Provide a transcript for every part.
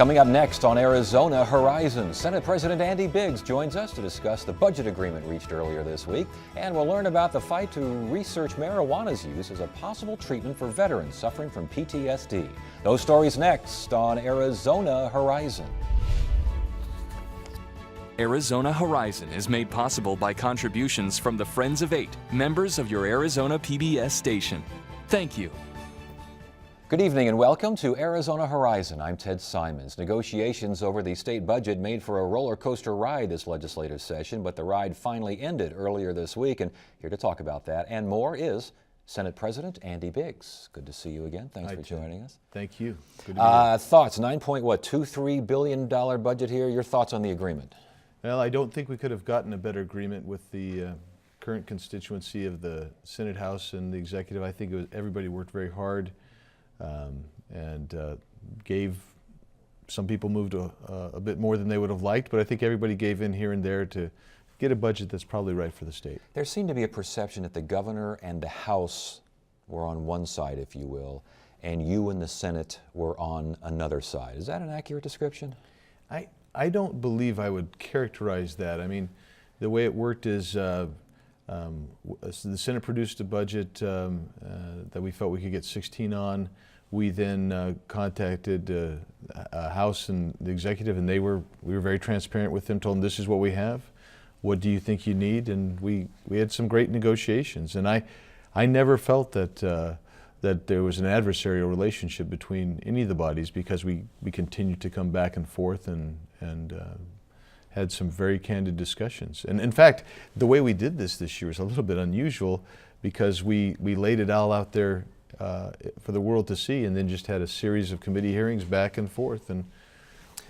Coming up next on Arizona Horizon, Senate President Andy Biggs joins us to discuss the budget agreement reached earlier this week, and we'll learn about the fight to research marijuana's use as a possible treatment for veterans suffering from PTSD. Those stories next on Arizona Horizon. Arizona Horizon is made possible by contributions from the Friends of Eight, members of your Arizona PBS station. Thank you. Good evening and welcome to Arizona Horizon. I'm Ted Simons. Negotiations over the state budget made for a roller coaster ride this legislative session, but the ride finally ended earlier this week. And here to talk about that and more is Senate President Andy Biggs. Good to see you again. Thanks for joining us. Thank you. Good to be here. Thoughts, $9.23 billion budget here. Your thoughts on the agreement? Well, I don't think we could have gotten a better agreement with the current constituency of the Senate, House, and the executive. I think everybody worked very hard. Some people moved a bit more than they would have liked, but I think everybody gave in here and there to get a budget that's probably right for the state. There seemed to be a perception that the governor and the House were on one side, if you will, and you and the Senate were on another side. Is that an accurate description? I don't believe I would characterize that. I mean, the way it worked is the Senate produced a budget that we felt we could get 16 on. We then contacted House and the executive, and we were very transparent with them, told them this is what we have. What do you think you need? And we had some great negotiations. And I never felt that there was an adversarial relationship between any of the bodies, because we continued to come back and forth and had some very candid discussions. And in fact, the way we did this year is a little bit unusual, because we laid it all out there for the world to see, and then just had a series of committee hearings back and forth, and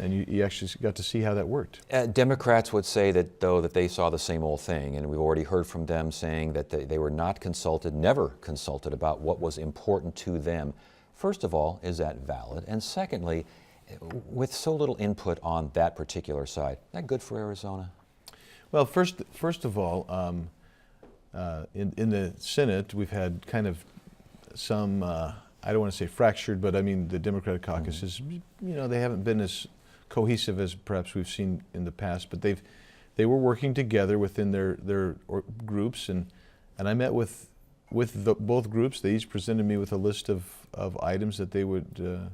you actually got to see how that worked. Democrats would say that, though, that they saw the same old thing, and we've already heard from them saying that they were not consulted, never consulted about what was important to them. First of all, is that valid? And secondly, with so little input on that particular side, is that good for Arizona? Well, first of all, in the Senate, we've had kind of some, I don't want to say fractured, but I mean the Democratic caucuses, they haven't been as cohesive as perhaps we've seen in the past, but they were working together within their groups, and I met with both groups. They each presented me with a list of items that they would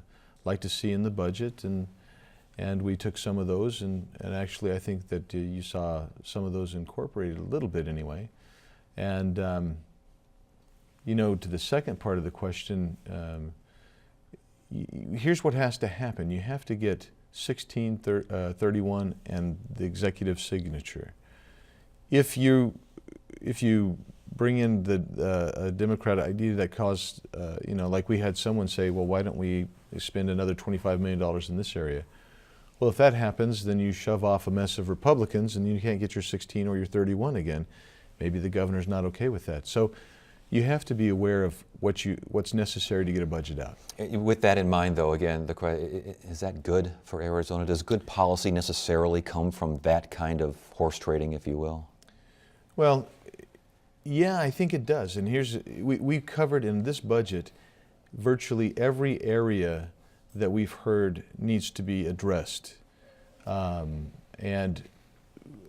like to see in the budget, and we took some of those, and actually I think that you saw some of those incorporated a little bit anyway. And to the second part of the question, here's what has to happen. You have to get 1631 and the executive signature. If you bring in a Democrat idea that caused, like we had someone say, well, why don't we spend another $25 million in this area? Well, if that happens, then you shove off a mess of Republicans, and you can't get your 16 or your 31 again. Maybe the governor's not okay with that. So you have to be aware of what's necessary to get a budget out. With that in mind, though, again, is that good for Arizona? Does good policy necessarily come from that kind of horse trading, if you will? Well, yeah, I think it does. And we covered in this budget virtually every area that we've heard needs to be addressed. And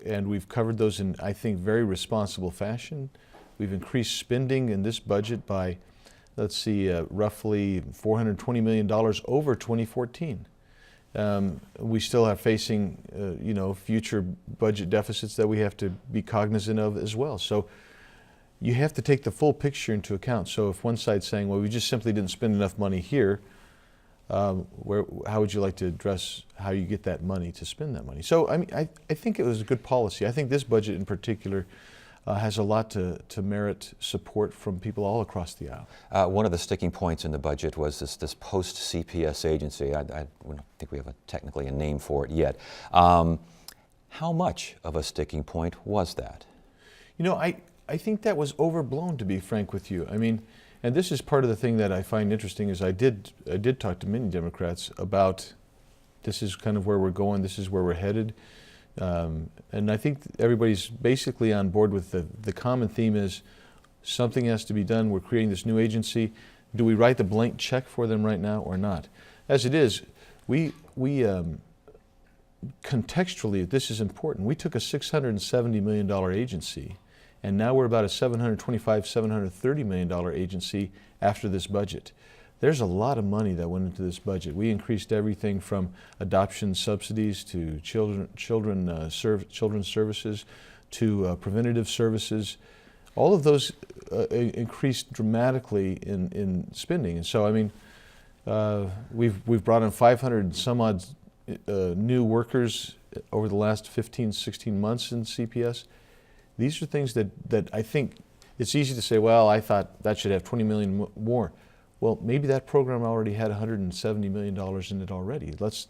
we've covered those in, I think, very responsible fashion. We've increased spending in this budget by, roughly $420 million over 2014. We still are facing, future budget deficits that we have to be cognizant of as well. So you have to take the full picture into account. So if one side's saying, well, we just simply didn't spend enough money here, how would you like to address how you get that money to spend that money? So I think it was a good policy. I think this budget in particular has a lot to merit support from people all across the aisle. One of the sticking points in the budget was this post-CPS agency. I don't think we have technically a name for it yet. How much of a sticking point was that? I think that was overblown, to be frank with you. I mean, and this is part of the thing that I find interesting, is I did talk to many Democrats about this is kind of where we're going, this is where we're headed. And I think everybody's basically on board with the common theme is something has to be done. We're creating this new agency. Do we write the blank check for them right now or not? As it is, we contextually, this is important. We took a $670 million agency, and now we're about a $730 million agency after this budget. There's a lot of money that went into this budget. We increased everything from adoption subsidies to children's services to preventative services. All of those increased dramatically in spending. And so, I mean, we've brought in 500 some odd new workers over the last 15, 16 months in CPS. These are things that I think it's easy to say, well, I thought that should have 20 million more. Well, maybe that program already had $170 million in it already. Let's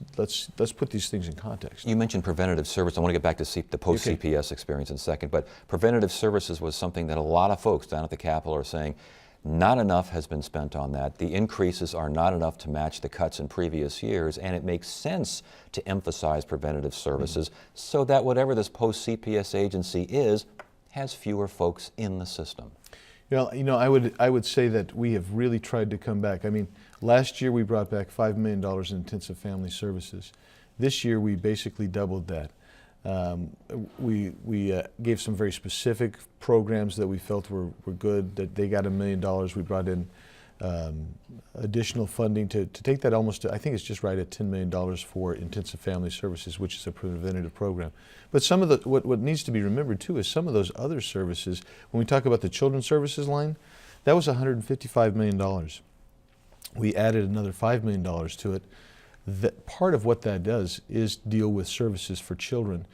put these things in context. You mentioned preventative service. I want to get back to the post-CPS experience in a second, but preventative services was something that a lot of folks down at the Capitol are saying not enough has been spent on that. The increases are not enough to match the cuts in previous years, and it makes sense to emphasize preventative services so that whatever this post-CPS agency is, has fewer folks in the system. Well, you know, I would say that we have really tried to come back. I mean, last year we brought back $5 million in intensive family services. This year we basically doubled that. We gave some very specific programs that we felt were good, that they got $1 million. We brought in additional funding to take that almost to, I think it's just right at $10 million for intensive family services, which is a preventative program. But some of what needs to be remembered too is some of those other services, when we talk about the children's services line, that was $155 million. We added another $5 million to it. That part of what that does is deal with services for children,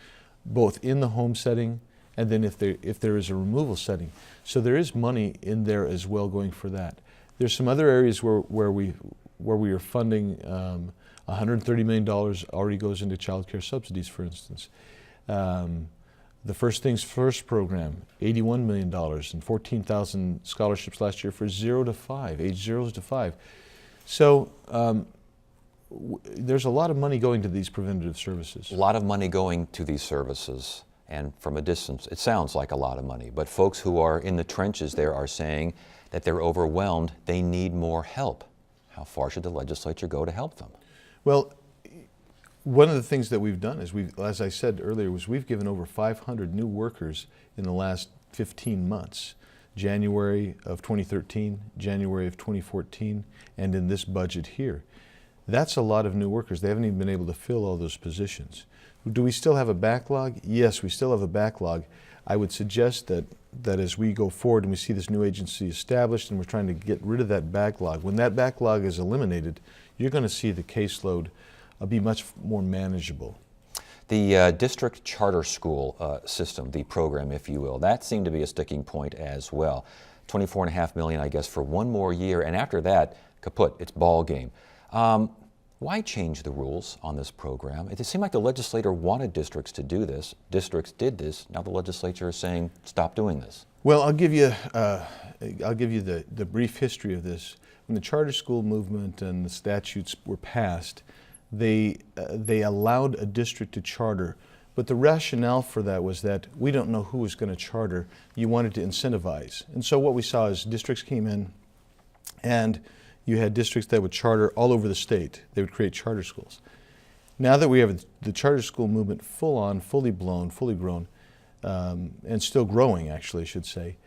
both in the home setting and then if there is a removal setting. So there is money in there as well going for that. There's some other areas where we are funding. $130 million already goes into child care subsidies, for instance. The First Things First program, $81 million and 14,000 scholarships last year for 0 to 5, age 0 to 5. So there's a lot of money going to these preventative services. A lot of money going to these services, and from a distance, it sounds like a lot of money. But folks who are in the trenches there are saying that they're overwhelmed, they need more help. How far should the legislature go to help them? Well, one of the things that we've done is, as I said earlier, was we've given over 500 new workers in the last 15 months. January of 2013, January of 2014, and in this budget here. That's a lot of new workers. They haven't even been able to fill all those positions. Do we still have a backlog? Yes, we still have a backlog. I would suggest that as we go forward and we see this new agency established and we're trying to get rid of that backlog, when that backlog is eliminated, you're going to see the caseload be much more manageable. The district charter school system, the program, if you will, that seemed to be a sticking point as well. $24.5 million, I guess, for one more year, and after that, kaput, it's ball game. Why change the rules on this program? It seemed like the legislator wanted districts to do this. Districts did this. Now the legislature is saying, stop doing this. Well, I'll give you the brief history of this. When the charter school movement and the statutes were passed, they allowed a district to charter, but the rationale for that was that we don't know who was going to charter. You wanted to incentivize. And so what we saw is districts came in and you had districts that would charter all over the state. They would create charter schools. Now that we have the charter school movement full on, fully blown, fully grown, and still growing actually I should say,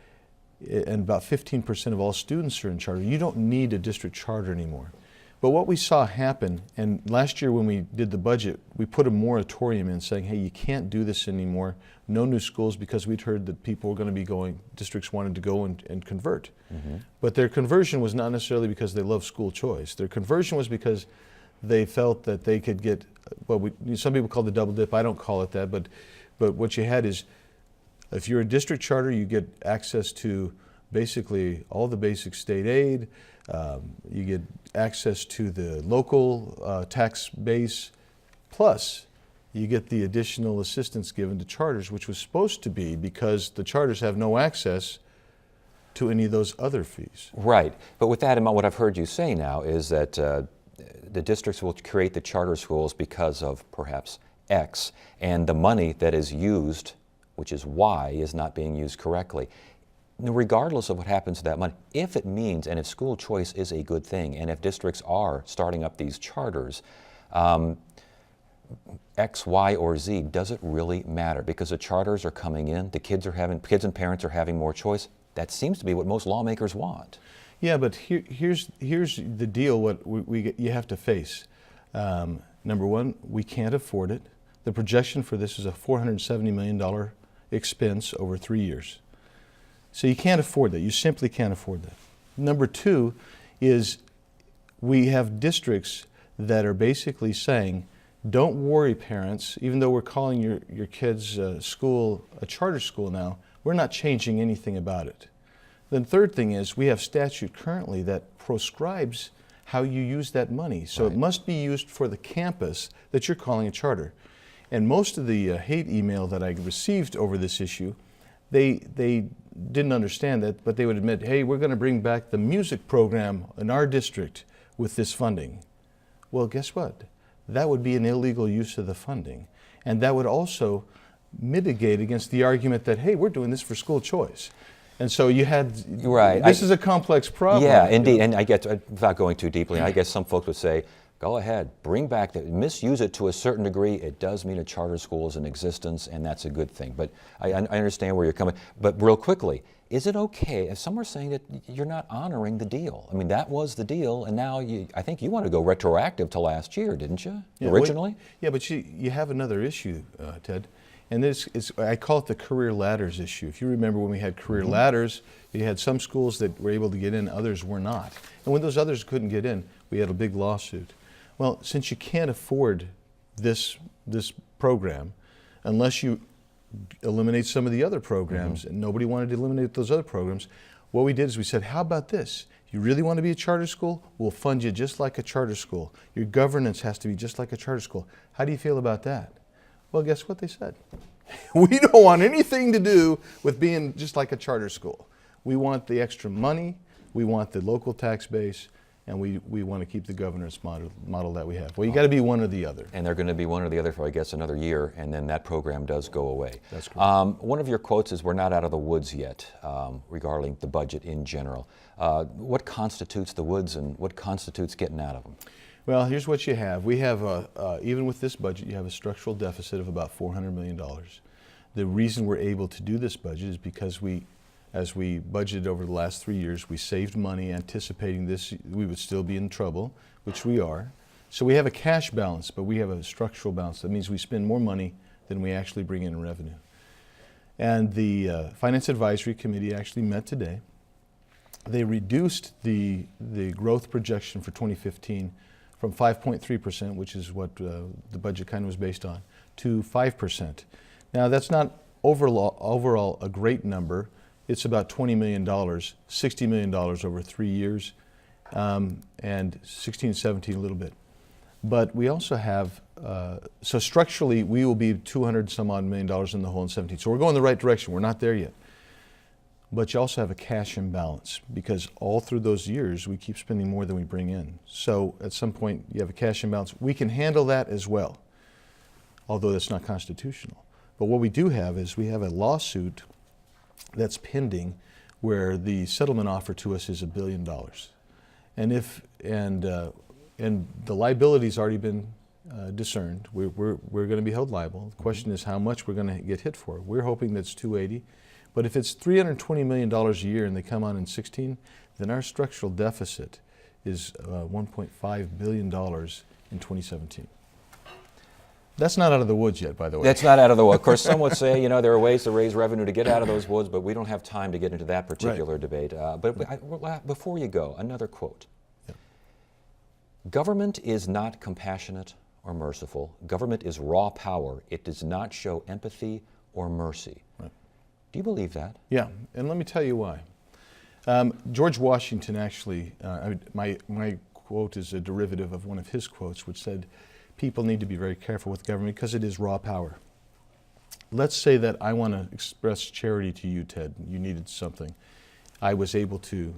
and about 15% of all students are in charter, you don't need a district charter anymore. But what we saw happen, and last year when we did the budget, we put a moratorium in saying, hey, you can't do this anymore, no new schools, because we'd heard that people were going to be going, districts wanted to go and convert. Mm-hmm. But their conversion was not necessarily because they love school choice. Their conversion was because they felt that they could get, well, some people call it the double dip, I don't call it that, but what you had is, if you're a district charter, you get access to basically all the basic state aid, you get access to the local tax base, plus you get the additional assistance given to charters, which was supposed to be because the charters have no access to any of those other fees. Right, but with that in mind, what I've heard you say now is that the districts will create the charter schools because of perhaps X, and the money that is used, which is Y, is not being used correctly. Regardless of what happens to that money, if it means, and if school choice is a good thing, and if districts are starting up these charters, X, Y, or Z, does it really matter? Because the charters are coming in, the kids and parents are having more choice. That seems to be what most lawmakers want. Yeah, but here's the deal. What you have to face. Number one, we can't afford it. The projection for this is a $470 million expense over 3 years. So you can't afford that. You simply can't afford that. Number two is we have districts that are basically saying, don't worry, parents, even though we're calling your kids' school a charter school now, we're not changing anything about it. The third thing is we have statute currently that proscribes how you use that money. So Right. It must be used for the campus that you're calling a charter. And most of the hate email that I received over this issue, they didn't understand that, but they would admit, hey, we're going to bring back the music program in our district with this funding. Well, guess what? That would be an illegal use of the funding. And that would also mitigate against the argument that, hey, we're doing this for school choice. And so you had, Right. this is a complex problem. Yeah, indeed. And I guess, without going too deeply, I guess some folks would say, go ahead, bring back misuse it to a certain degree. It does mean a charter school is in existence, and that's a good thing. But I understand where you're coming. But real quickly, is it okay if some are saying that you're not honoring the deal? I mean, that was the deal, and now I think you want to go retroactive to last year, didn't you? Yeah, originally? Yeah, but you have another issue, Ted. And I call it the career ladders issue. If you remember when we had career ladders, you had some schools that were able to get in, others were not. And when those others couldn't get in, we had a big lawsuit. Well, since you can't afford this program, unless you eliminate some of the other programs, and nobody wanted to eliminate those other programs, what we did is we said, how about this? You really want to be a charter school? We'll fund you just like a charter school. Your governance has to be just like a charter school. How do you feel about that? Well, guess what they said? We don't want anything to do with being just like a charter school. We want the extra money, we want the local tax base, and we want to keep the governance model that we have. Well, you got to be one or the other. And they're going to be one or the other for, I guess, another year, and then that program does go away. That's correct. One of your quotes is, we're not out of the woods yet, regarding the budget in general. What constitutes the woods, and what constitutes getting out of them? Well, here's what you have. We have, even with this budget, you have a structural deficit of about $400 million. The reason we're able to do this budget is because as we budgeted over the last 3 years, we saved money anticipating this, we would still be in trouble, which we are. So we have a cash balance, but we have a structural balance. That means we spend more money than we actually bring in revenue. And the Finance Advisory Committee actually met today. They reduced the growth projection for 2015 from 5.3%, which is what the budget kind of was based on, to 5%. Now, that's not overall a great number. It's about $20 million, $60 million over 3 years, and 16, 17 a little bit. But we also have, so structurally, we will be $200 some odd million in the hole in 17. So we're going the right direction. We're not there yet. But you also have a cash imbalance, because all through those years, we keep spending more than we bring in. So at some point, you have a cash imbalance. We can handle that as well, although that's not constitutional. But what we do have is we have a lawsuit that's pending where the settlement offer to us is $1 billion. And the liability's already been discerned. We're going to be held liable. The question is how much we're going to get hit for. We're hoping that's $280. But if it's $320 million a year and they come on in 16, then our structural deficit is $1.5 billion in 2017. That's not out of the woods yet, by the way. That's not out of the woods. Of course, some would say, there are ways to raise revenue to get out of those woods, but we don't have time to get into that particular debate. Before you go, another quote. Yeah. Government is not compassionate or merciful. Government is raw power. It does not show empathy or mercy. Right. Do you believe that? Yeah, and let me tell you why. George Washington actually, my quote is a derivative of one of his quotes, which said, people need to be very careful with government because it is raw power. Let's say that I want to express charity to you, Ted. You needed something. I was able to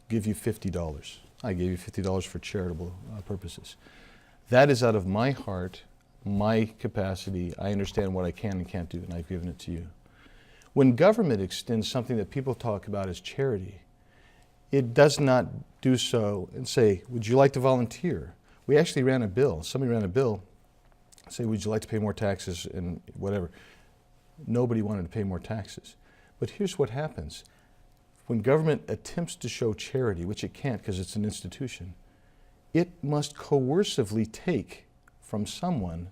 give you $50. I gave you $50 for charitable purposes. That is out of my heart, my capacity. I understand what I can and can't do, and I've given it to you. When government extends something that people talk about as charity, it does not do so and say, would you like to volunteer? We actually ran a bill. Somebody ran a bill say, would you like to pay more taxes and whatever. Nobody wanted to pay more taxes. But here's what happens. When government attempts to show charity, which it can't because it's an institution, it must coercively take from someone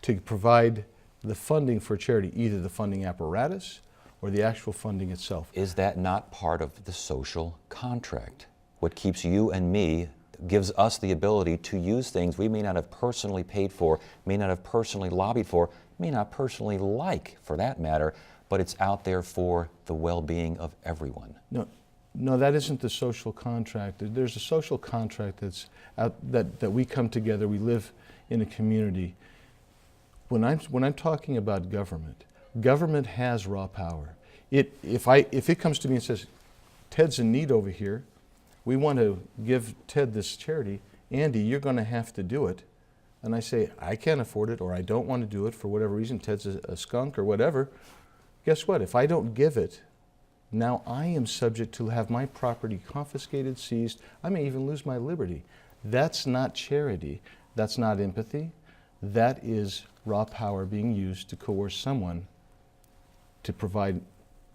to provide the funding for charity, either the funding apparatus or the actual funding itself. Is that not part of the social contract? What keeps you and me, gives us the ability to use things we may not have personally paid for, may not have personally lobbied for, may not personally like, for that matter, but it's out there for the well-being of everyone. No, that isn't the social contract. There's a social contract that's out, that we come together, we live in a community. When I'm talking about government, government has raw power. If it comes to me and says, Ted's in need over here, we want to give Ted this charity, Andy, you're going to have to do it. And I say, I can't afford it, or I don't want to do it for whatever reason, Ted's a skunk or whatever. Guess what? If I don't give it, now I am subject to have my property confiscated, seized. I may even lose my liberty. That's not charity. That's not empathy. That is raw power being used to coerce someone to provide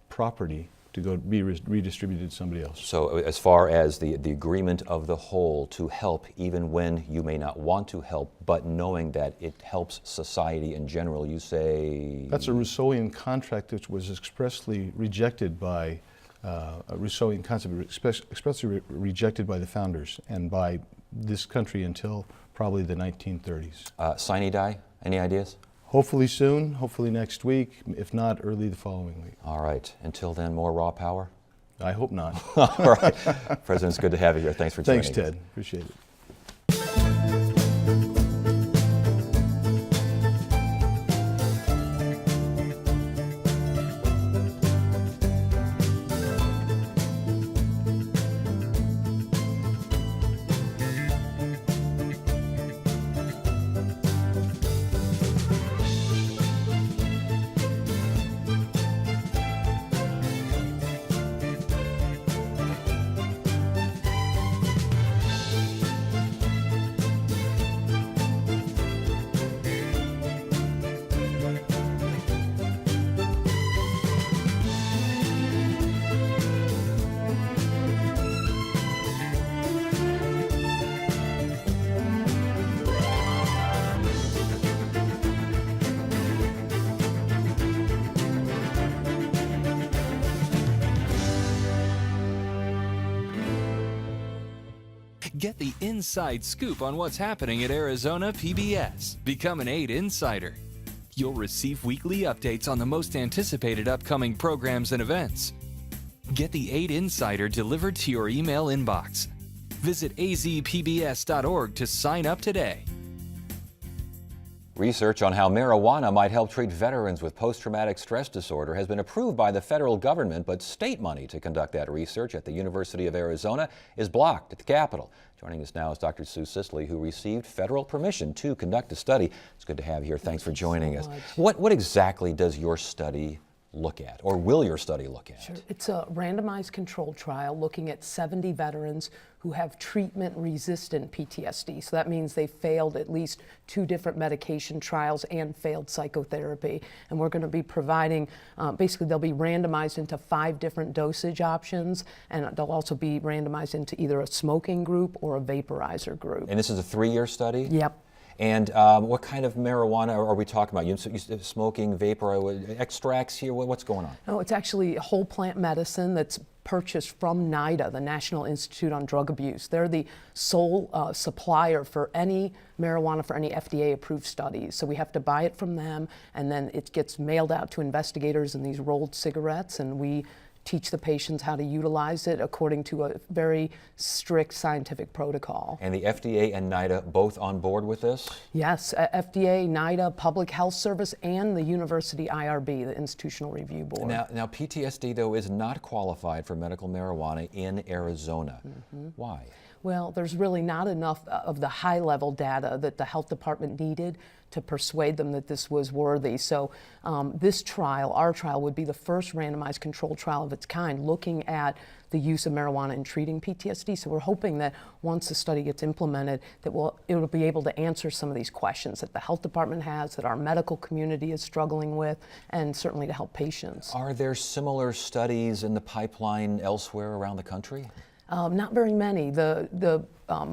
property to go be redistributed to somebody else. So as far as the agreement of the whole to help even when you may not want to help, but knowing that it helps society in general, you say? That's a Rousseauian contract which was expressly rejected by, a Rousseauian concept expressly rejected by the founders and by this country until probably the 1930s. Sine die, any ideas? Hopefully soon, hopefully next week, if not early the following week. All right, until then, more raw power? I hope not. All right, President, it's good to have you here. Thanks for joining us. Thanks, Ted. Appreciate it. Get the inside scoop on what's happening at Arizona PBS. Become an 8 Insider. You'll receive weekly updates on the most anticipated upcoming programs and events. Get the 8 Insider delivered to your email inbox. Visit azpbs.org to sign up today. Research on how marijuana might help treat veterans with post-traumatic stress disorder has been approved by the federal government, but state money to conduct that research at the University of Arizona is blocked at the Capitol. Joining us now is Dr. Sue Sisley, who received federal permission to conduct a study. It's good to have you here. Thanks for joining us. What exactly does your study look at, or will your study look at? Sure. It's a randomized controlled trial looking at 70 veterans who have treatment-resistant PTSD. So that means they failed at least 2 different medication trials and failed psychotherapy. And we're going to be providing, basically they'll be randomized into 5 different dosage options, and they'll also be randomized into either a smoking group or a vaporizer group. And this is a 3-year study? Yep. And what kind of marijuana are we talking about? You smoking, vapor, extracts here? What's going on? No, it's actually whole plant medicine that's purchased from NIDA, the National Institute on Drug Abuse. They're the sole supplier for any marijuana for any FDA-approved studies. So we have to buy it from them, and then it gets mailed out to investigators in these rolled cigarettes, and we teach the patients how to utilize it according to a very strict scientific protocol. And the FDA and NIDA both on board with this? Yes, FDA, NIDA, Public Health Service, and the University IRB, the Institutional Review Board. Now PTSD, though, is not qualified for medical marijuana in Arizona. Why? Well, there's really not enough of the high-level data that the health department needed to persuade them that this was worthy. So this trial, our trial, would be the first randomized controlled trial of its kind looking at the use of marijuana in treating PTSD. So we're hoping that once the study gets implemented, that it'll be able to answer some of these questions that the health department has, that our medical community is struggling with, and certainly to help patients. Are there similar studies in the pipeline elsewhere around the country? Not very many. The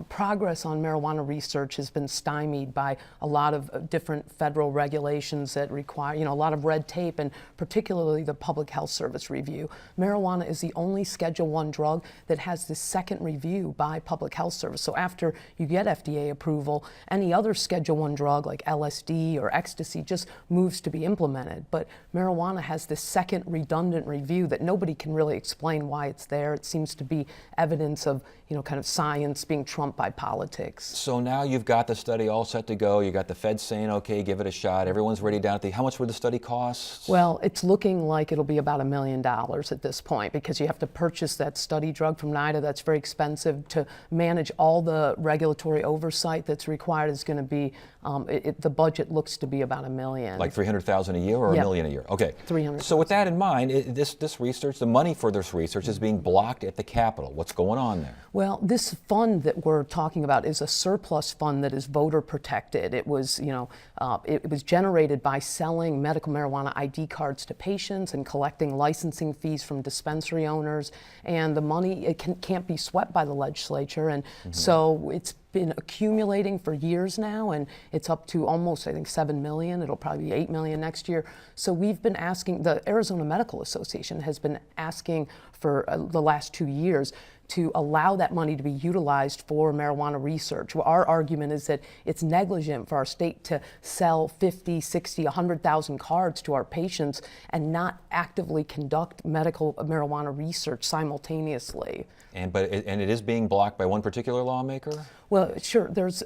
progress on marijuana research has been stymied by a lot of different federal regulations that require, a lot of red tape, and particularly the Public Health Service review. Marijuana is the only Schedule I drug that has the second review by Public Health Service. So after you get FDA approval, any other Schedule I drug like LSD or ecstasy just moves to be implemented. But marijuana has this second redundant review that nobody can really explain why it's there. It seems to be evidence of, kind of science being trumped by politics. So now you've got the study all set to go. You got the feds saying, okay, give it a shot. Everyone's ready down at how much would the study cost? Well, it's looking like it'll be about $1 million at this point, because you have to purchase that study drug from NIDA. That's very expensive. To manage all the regulatory oversight that's required is going to be, the budget looks to be about $1 million. Like $300,000 a year or Yep. $1 million a year? Okay. $300,000. So with that in mind, this research, the money for this research is being blocked at the Capitol. What's going on there? Well, this fund that we're talking about is a surplus fund that is voter protected. It was, it was generated by selling medical marijuana ID cards to patients and collecting licensing fees from dispensary owners. And the money, it can't be swept by the legislature. And so it's been accumulating for years now, and it's up to almost, I think, 7 million. It'll probably be 8 million next year. So we've been asking, the Arizona Medical Association has been asking for the last 2 years to allow that money to be utilized for marijuana research. Well, our argument is that it's negligent for our state to sell 50, 60, 100,000 cards to our patients and not actively conduct medical marijuana research simultaneously. And it is being blocked by one particular lawmaker? Well, sure. There's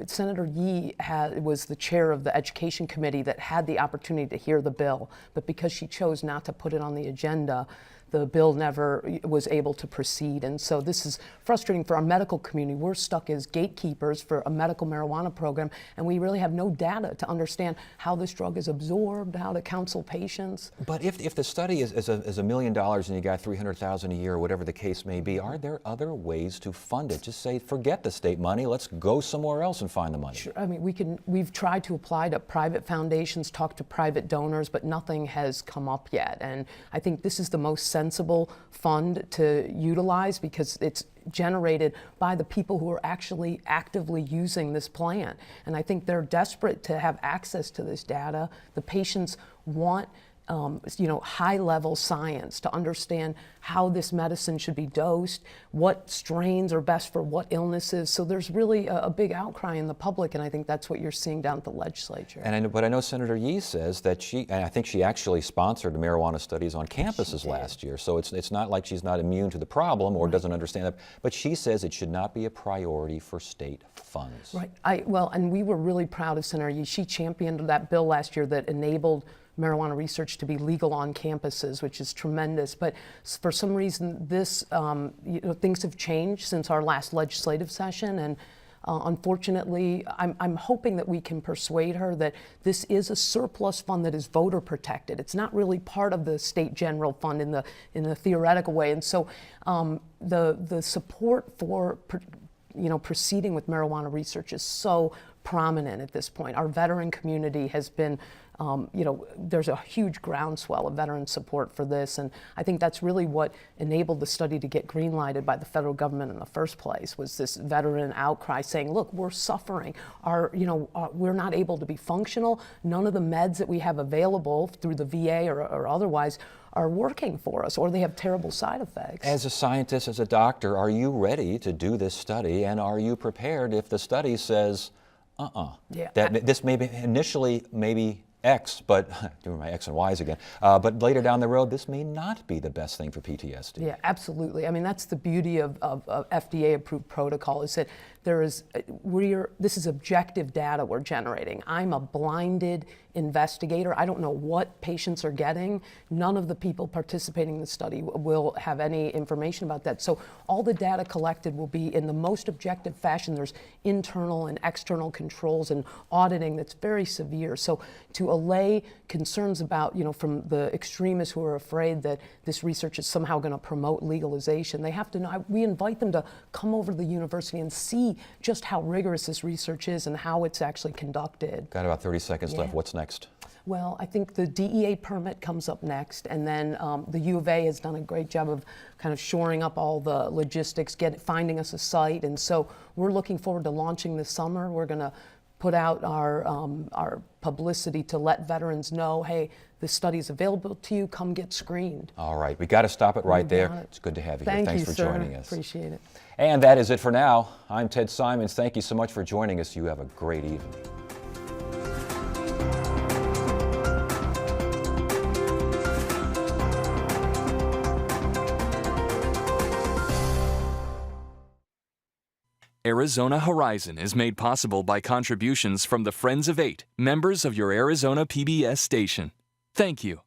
Senator Yee was the chair of the Education Committee that had the opportunity to hear the bill, but because she chose not to put it on the agenda, the bill never was able to proceed. And so this is frustrating for our medical community. We're stuck as gatekeepers for a medical marijuana program, and we really have no data to understand how this drug is absorbed, how to counsel patients. But if the study is $1 million and you got $300,000 a year or whatever the case may be, are there other ways to fund it? Just say, forget the state money, let's go somewhere else and find the money. Sure. I mean, we've tried to apply to private foundations, talk to private donors, but nothing has come up yet. And I think this is the most sensible fund to utilize because it's generated by the people who are actually actively using this plant. And I think they're desperate to have access to this data. The patients want high-level science to understand how this medicine should be dosed, what strains are best for what illnesses. So there's really a big outcry in the public, and I think that's what you're seeing down at the legislature. But I know Senator Yee says that and I think she actually sponsored marijuana studies on campuses last year. So it's not like she's not immune to the problem or doesn't understand it. But she says it should not be a priority for state funds. Right. And we were really proud of Senator Yee. She championed that bill last year that enabled marijuana research to be legal on campuses, which is tremendous. But for some reason, things have changed since our last legislative session, and unfortunately, I'm hoping that we can persuade her that this is a surplus fund that is voter protected. It's not really part of the state general fund in the theoretical way, and so the support for proceeding with marijuana research is so prominent at this point. Our veteran community has been there's a huge groundswell of veteran support for this, and I think that's really what enabled the study to get green-lighted by the federal government in the first place, was this veteran outcry saying, look, we're suffering, we're not able to be functional, none of the meds that we have available through the VA or otherwise are working for us, or they have terrible side effects. As a scientist, as a doctor, are you ready to do this study, and are you prepared if the study says, that this may be initially maybe X, but doing my X and Y's again. But later down the road, this may not be the best thing for PTSD. Yeah, absolutely. I mean, that's the beauty of FDA-approved protocol is that this is objective data we're generating. I'm a blinded investigator. I don't know what patients are getting. None of the people participating in the study will have any information about that. So all the data collected will be in the most objective fashion. There's internal and external controls and auditing that's very severe. So to allay concerns about, from the extremists who are afraid that this research is somehow going to promote legalization, they have to know. We invite them to come over to the university and see just how rigorous this research is and how it's actually conducted. Got about 30 seconds left. Yeah. What's next? Well, I think the DEA permit comes up next, and then the U of A has done a great job of kind of shoring up all the logistics, finding us a site, and so we're looking forward to launching this summer. We're going to put out our publicity to let veterans know, hey, this study is available to you, come get screened. All right, we got to stop it right there. got it. It's good to have you here. Thanks for sir. joining us. Appreciate it. And that is it for now. I'm Ted Simons. Thank you so much for joining us. You have a great evening. Arizona Horizon is made possible by contributions from the Friends of Eight, members of your Arizona PBS station. Thank you.